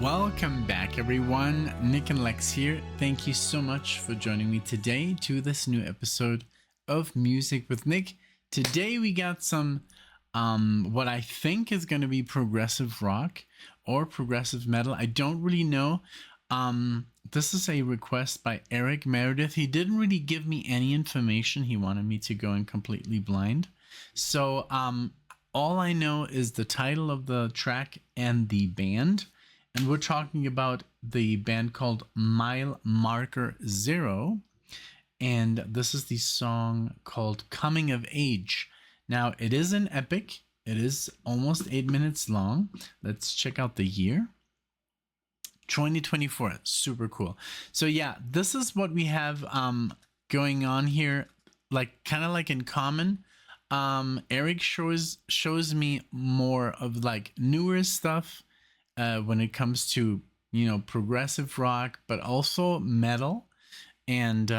Welcome back, everyone. NicknLex here. Thank you so much for joining me today to this new episode of Music with Nick. Today we got some what I think is going to be progressive rock or progressive metal. I don't really know. This is a request by Eric Meredith. He didn't really give me any information. He wanted me to go in completely blind. So all I know is the title of the track and the band. And we're talking about the band called Mile Marker Zero. And this is the song called Coming of Age. Now, it is an epic. It is almost 8 minutes long. Let's check out the year. 2024. Super cool. So yeah, this is what we have going on here, like kind of like in common. Eric shows me more of like newer stuff when it comes to, you know, progressive rock, but also metal. And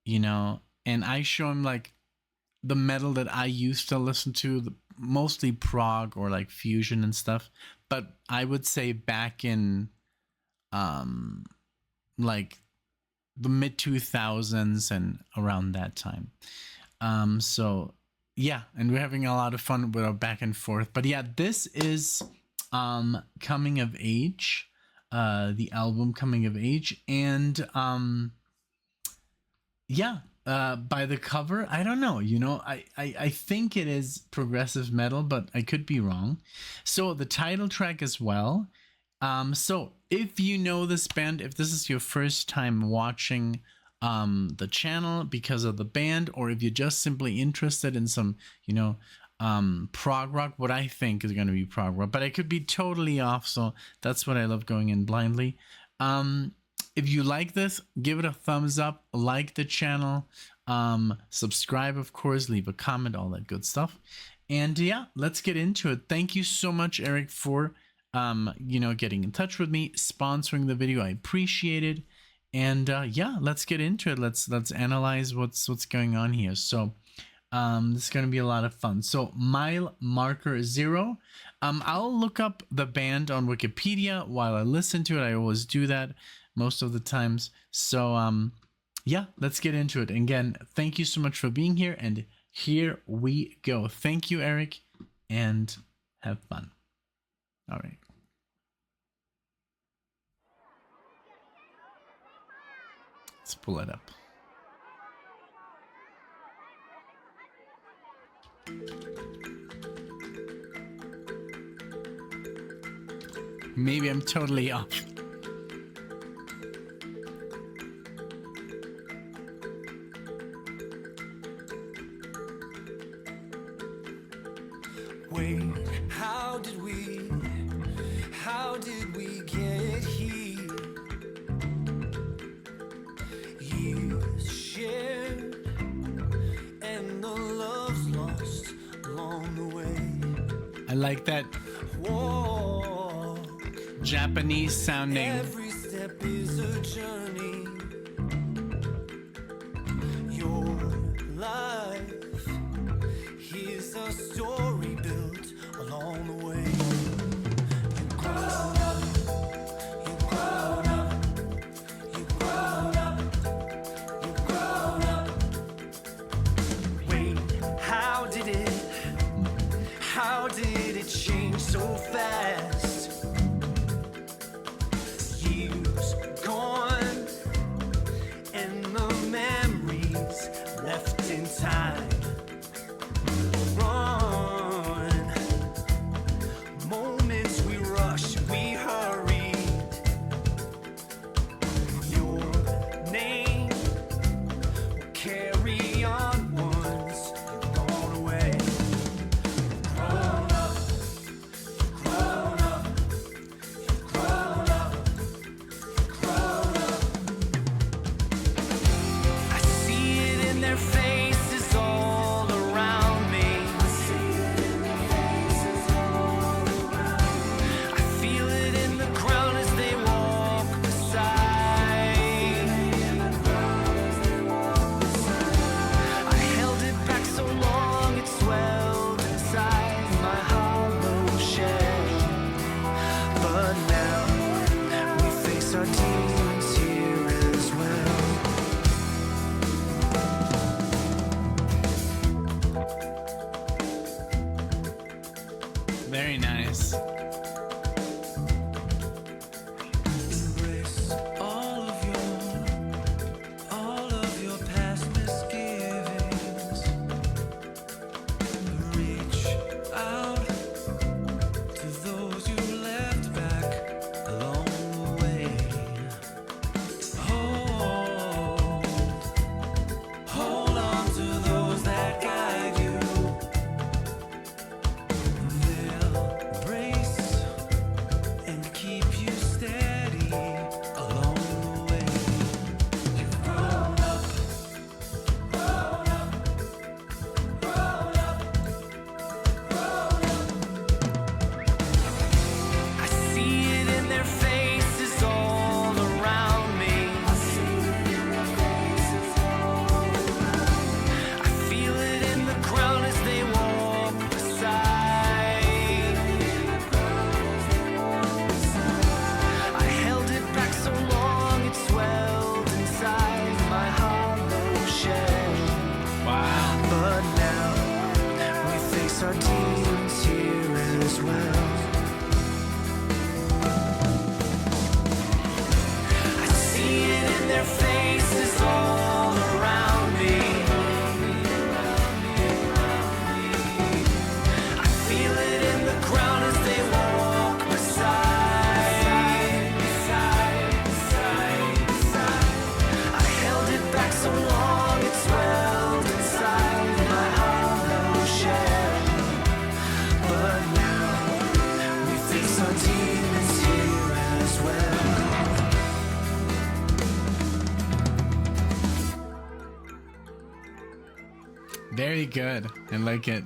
you know, and I show him like the metal that I used to listen to, mostly prog or like fusion and stuff. But I would say back in like the mid 2000s and around that time. So yeah, and we're having a lot of fun with our back and forth. But yeah, this is Coming of Age, the album Coming of Age. And yeah, by the cover, I don't know, you know, I think it is progressive metal, but I could be wrong. So the title track as well. So if you know this band, if this is your first time watching the channel because of the band, or if you're just simply interested in some, you know, prog rock, what I think is going to be prog rock, but I could be totally off. So that's what I love, going in blindly. If you like this, give it a thumbs up, like the channel, subscribe, of course, leave a comment, all that good stuff. And yeah, let's get into it. Thank you so much, Eric, for you know, getting in touch with me, sponsoring the video. I appreciate it. And yeah, let's get into it. Let's analyze what's going on here. So this is going to be a lot of fun. So Mile Marker Zero. I'll look up the band on Wikipedia while I listen to it. I always do that most of the times. So yeah, let's get into it. And again, thank you so much for being here, and here we go. Thank you, Eric, and have fun. All right. Let's pull it up. Maybe I'm totally off. Wait, how did we get here? Years shared and the love's lost along the way. I like that Walk, Japanese sounding. every step is a journey. Your life, here's a story built along the way. You've grown up, you've grown up, you've grown up, you've grown up. Wait, how did it change so fast? Years gone, and the memories left in time. Run, moments we rushed, we hurried. Your name will carry on once you've gone away. Grown up, grown up. Very nice. Embrace all of your past misgivings. Reach out to those you left back along the way. Hold on to those that guide you. They'll brace and keep you steady along the way. You've grown up, grown up, grown up, grown up. I see it in their faces all around me. I see it in their faces all around. I feel it in the ground as they walk beside. I held it back so long it swelled inside my hollow shell. Wow. But now we face our demons here as well. I see it in their faces all around me. I feel it in the ground as they walk beside. I held it back so long it swelled inside my hollow shell. But now we face our demons here as well. Very good. I like it.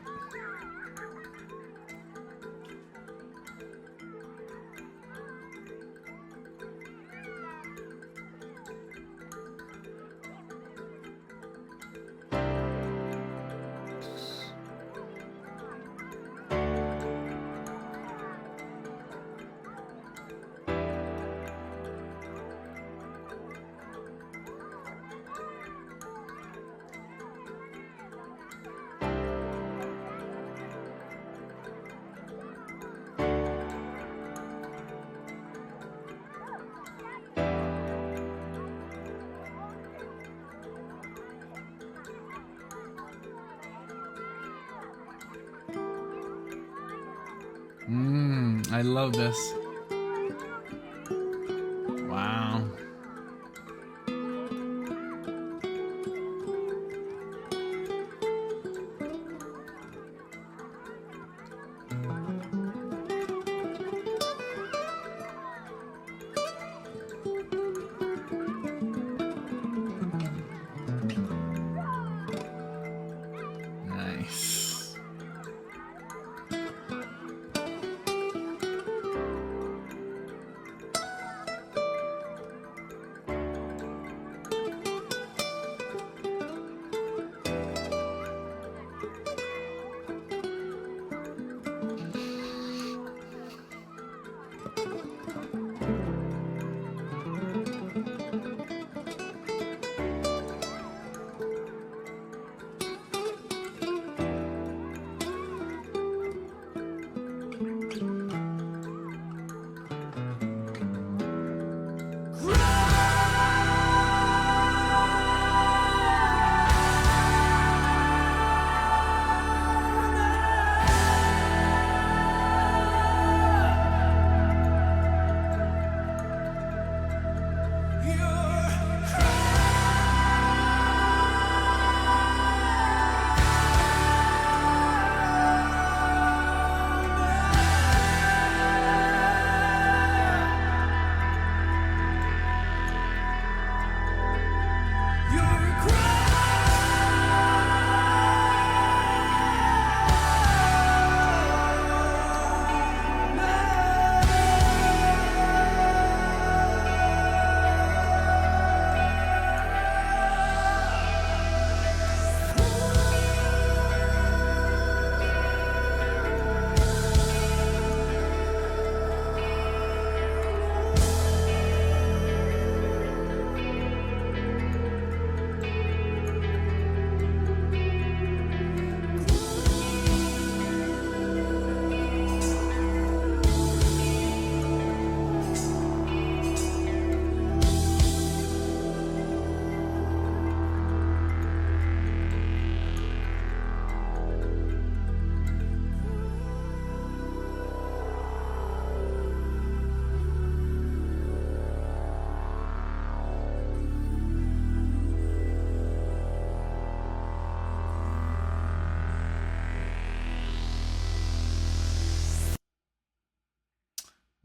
I love this. Wow. Nice.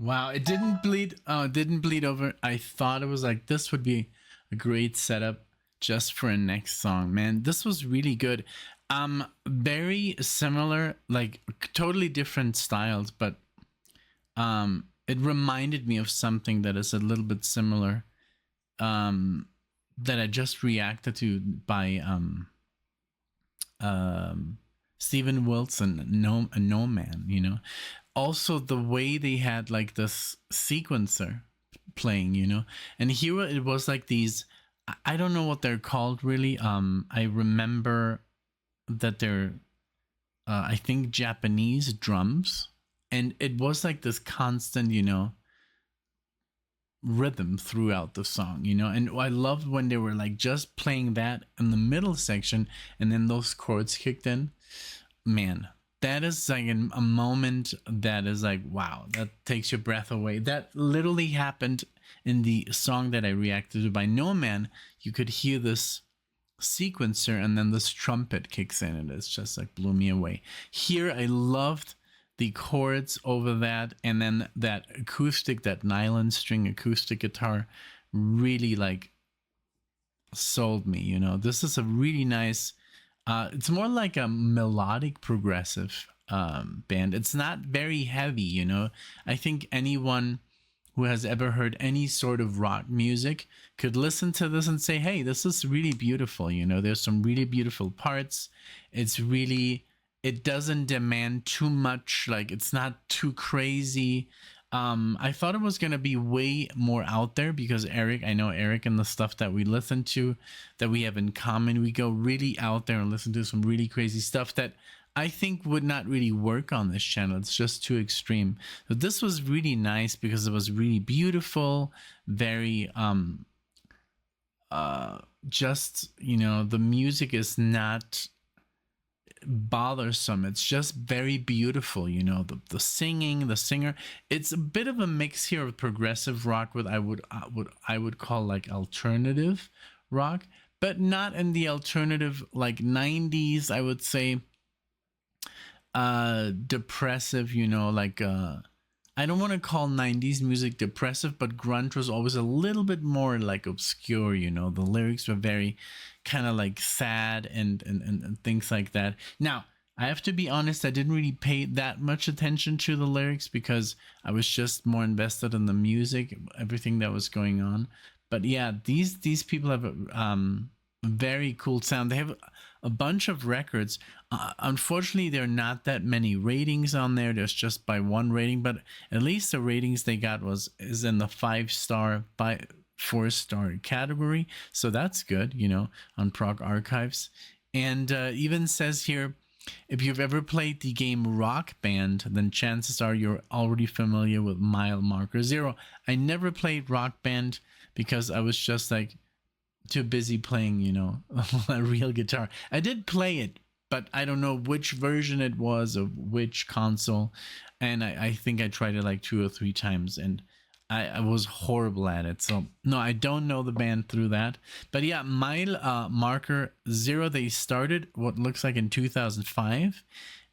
Wow, it didn't bleed. It didn't bleed over. I thought it was like this would be a great setup just for a next song. Man, this was really good. Very similar, like totally different styles, but it reminded me of something that is a little bit similar. That I just reacted to by um Steven Wilson, No Man. You know, also the way they had like this sequencer playing, you know, and here it was like these. I don't know what they're called really. I remember that they're I think Japanese drums, and it was like this constant, you know, rhythm throughout the song, you know. And I loved when they were like just playing that in the middle section, and then those chords kicked in. Man, that is like a moment that is like, wow, that takes your breath away. That literally happened in the song that I reacted to by No Man. You could hear this sequencer, and then this trumpet kicks in, and it's just like blew me away. Here I loved the chords over that, and then that acoustic, that nylon string acoustic guitar really like sold me, you know. This is a really nice it's more like a melodic progressive band. It's not very heavy, you know. I think anyone who has ever heard any sort of rock music could listen to this and say, hey, this is really beautiful. You know, there's some really beautiful parts. It's really, it doesn't demand too much. Like, it's not too crazy. I thought it was going to be way more out there because Eric, I know Eric and the stuff that we listen to, that we have in common, we go really out there and listen to some really crazy stuff that I think would not really work on this channel. It's just too extreme. So this was really nice because it was really beautiful, very just, you know, the music is not bothersome. It's just very beautiful, you know. The singing, the singer, it's a bit of a mix here of progressive rock with I would call like alternative rock, but not in the alternative like 90s, I would say depressive, you know, like I don't want to call 90s music depressive, but grunge was always a little bit more like obscure, you know. The lyrics were very kind of like sad and things like that. Now, I have to be honest, I didn't really pay that much attention to the lyrics because I was just more invested in the music, everything that was going on. But yeah, these people have a very cool sound. They have a bunch of records. Unfortunately, there are not that many ratings on there. There's just by one rating, but at least the ratings they got is in the 5-star by 4-star category. So that's good, you know, on PROG Archives. And even says here, if you've ever played the game Rock Band, then chances are you're already familiar with Mile Marker Zero. I never played Rock Band because I was just like too busy playing, you know, a real guitar. I did play it, but I don't know which version it was of which console. And I think I tried it like 2 or 3 times, and I was horrible at it. So no, I don't know the band through that. But yeah, Mile Marker Zero, they started what looks like in 2005,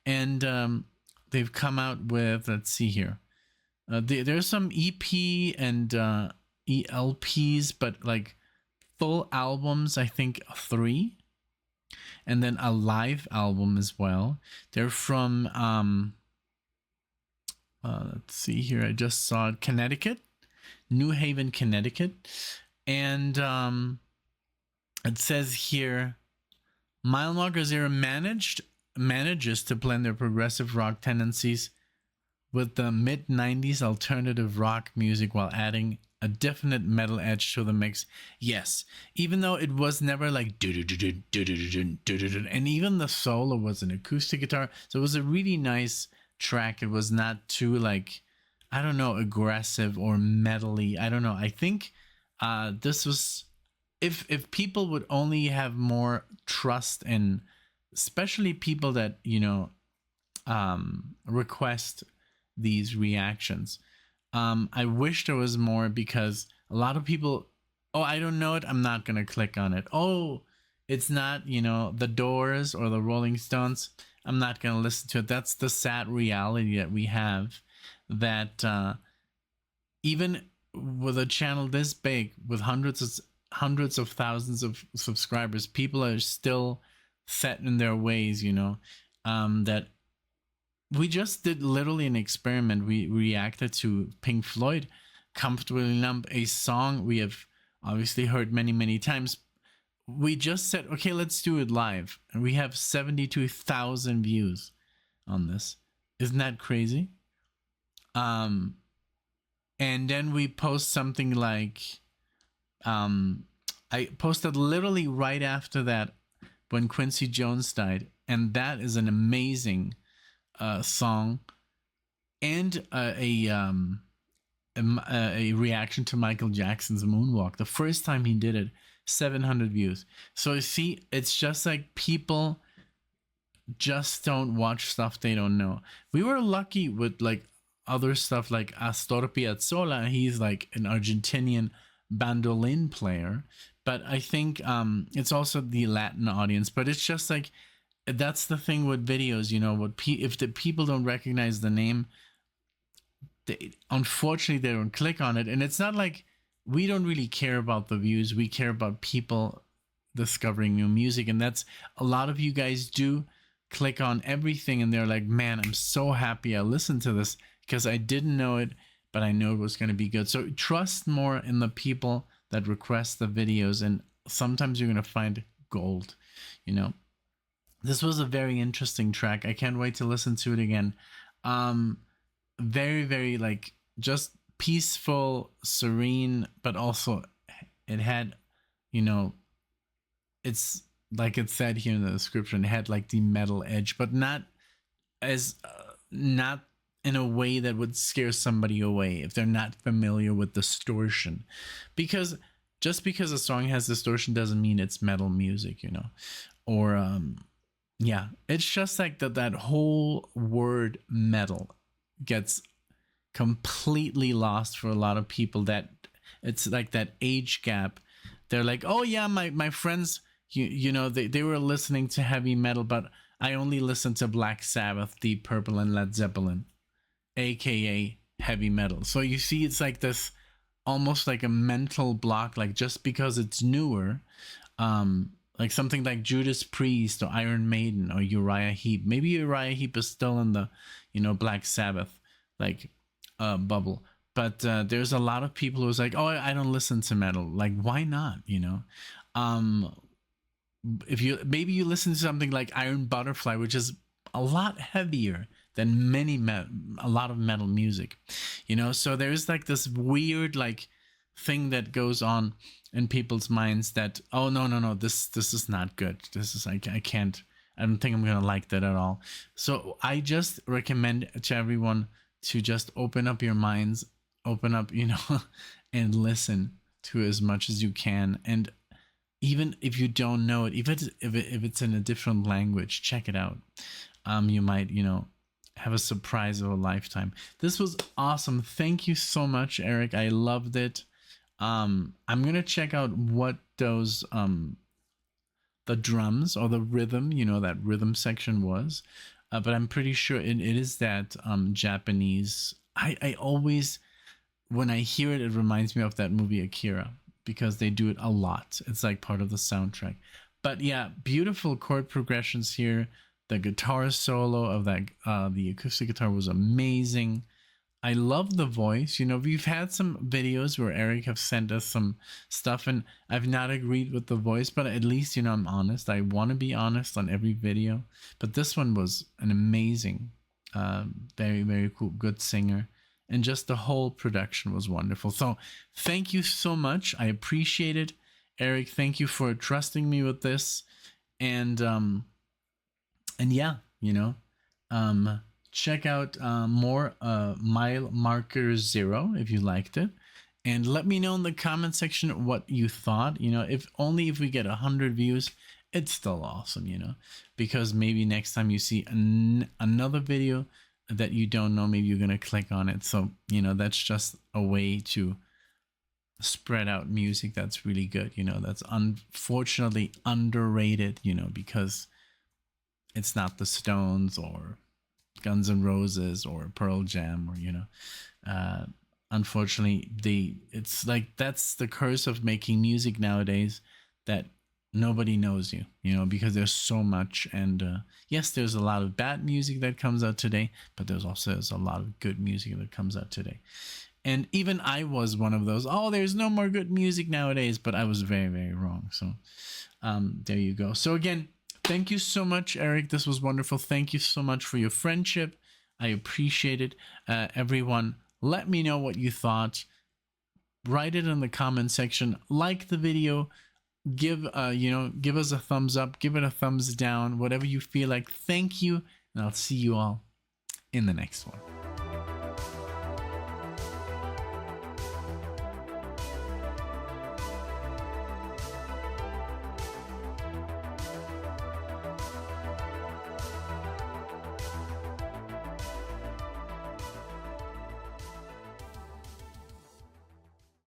and they've come out with, let's see here, there's some EP and ELPs, but like full albums, I think 3, and then a live album as well. They're from let's see here, I just saw it, Connecticut, New Haven, Connecticut. And it says here, Mile Marker Zero manages to blend their progressive rock tendencies with the mid-90s alternative rock music while adding a definite metal edge to the mix. Yes, even though it was never like and even the solo was an acoustic guitar, so it was a really nice track. It was not too like, I don't know, aggressive or metally. I don't know. I think this was, if people would only have more trust in, especially people that, you know, request these reactions. I wish there was more, because a lot of people, oh, I don't know it, I'm not gonna click on it. Oh, it's not, you know, the Doors or the Rolling Stones, I'm not gonna listen to it. That's the sad reality that we have, that even with a channel this big with hundreds of thousands of subscribers, people are still set in their ways, that we just did literally an experiment. We reacted to Pink Floyd, Comfortably Numb, a song we have obviously heard many, many times. We just said, okay, let's do it live. And we have 72,000 views on this. Isn't that crazy? And then we post something like, I posted literally right after that when Quincy Jones died. And that is an amazing song, and a reaction to Michael Jackson's Moonwalk. The first time he did it, 700 views. So you see, it's just like people just don't watch stuff they don't know. We were lucky with like other stuff like Astor Piazzolla. He's like an Argentinian bandolin player, but I think it's also the Latin audience. But it's just like, that's the thing with videos, if the people don't recognize the name, unfortunately they don't click on it. And it's not like we don't really care about the views. We care about people discovering new music, and that's a lot of you guys do click on everything, and they're like, man, I'm so happy I listened to this because I didn't know it, but I know it was going to be good. So trust more in the people that request the videos, and sometimes you're going to find gold. This was a very interesting track. I can't wait to listen to it again. Very, very like just peaceful, serene, but also it had, it's like it said here in the description, it had like the metal edge, but not not in a way that would scare somebody away if they're not familiar with distortion. Because just because a song has distortion doesn't mean it's metal music, or yeah, it's just like that whole word metal gets completely lost for a lot of people. That it's like that age gap. They're like, oh yeah, my friends, they were listening to heavy metal, but I only listened to Black Sabbath, Deep Purple, and Led Zeppelin, aka heavy metal. So you see, it's like this almost like a mental block, like just because it's newer, like something like Judas Priest or Iron Maiden or Uriah Heep. Maybe Uriah Heep is still in the, Black Sabbath like bubble. But there's a lot of people who's like, oh, I don't listen to metal. Like, why not? If you maybe you listen to something like Iron Butterfly, which is a lot heavier than a lot of metal music, So there's like this weird like thing that goes on in people's minds that, oh no, this is not good. This is I can't. I don't think I'm gonna like that at all. So I just recommend to everyone to just open up your minds, open up, and listen to as much as you can. And even if you don't know it, if it's in a different language, check it out. You might, have a surprise of a lifetime. This was awesome. Thank you so much, Eric. I loved it. I'm gonna check out what those the drums or the rhythm, that rhythm section was, but I'm pretty sure it is that Japanese. I always, when I hear it, it reminds me of that movie Akira, because they do it a lot. It's like part of the soundtrack. But yeah, beautiful chord progressions here. The guitar solo of that, the acoustic guitar was amazing. I love the voice. We've had some videos where Eric have sent us some stuff and I've not agreed with the voice, but at least, I'm honest. I want to be honest on every video. But this one was an amazing, very, very cool, good singer. And just the whole production was wonderful. So thank you so much. I appreciate it. Eric, thank you for trusting me with this. And yeah, check out more Mile Marker Zero if you liked it, and let me know in the comment section what you thought. If we get 100 views, it's still awesome, because maybe next time you see another video that you don't know, maybe you're gonna click on it. So that's just a way to spread out music that's really good, that's unfortunately underrated, because it's not the Stones or Guns N' Roses or Pearl Jam or unfortunately, it's like that's the curse of making music nowadays, that nobody knows you, because there's so much. And yes, there's a lot of bad music that comes out today, but there's a lot of good music that comes out today. And even I was one of those, oh, there's no more good music nowadays, but I was very, very wrong. So there you go. So again, thank you so much, Eric. This was wonderful. Thank you so much for your friendship. I appreciate it. Everyone, let me know what you thought. Write it in the comment section. Like the video. Give us a thumbs up. Give it a thumbs down. Whatever you feel like. Thank you. And I'll see you all in the next one.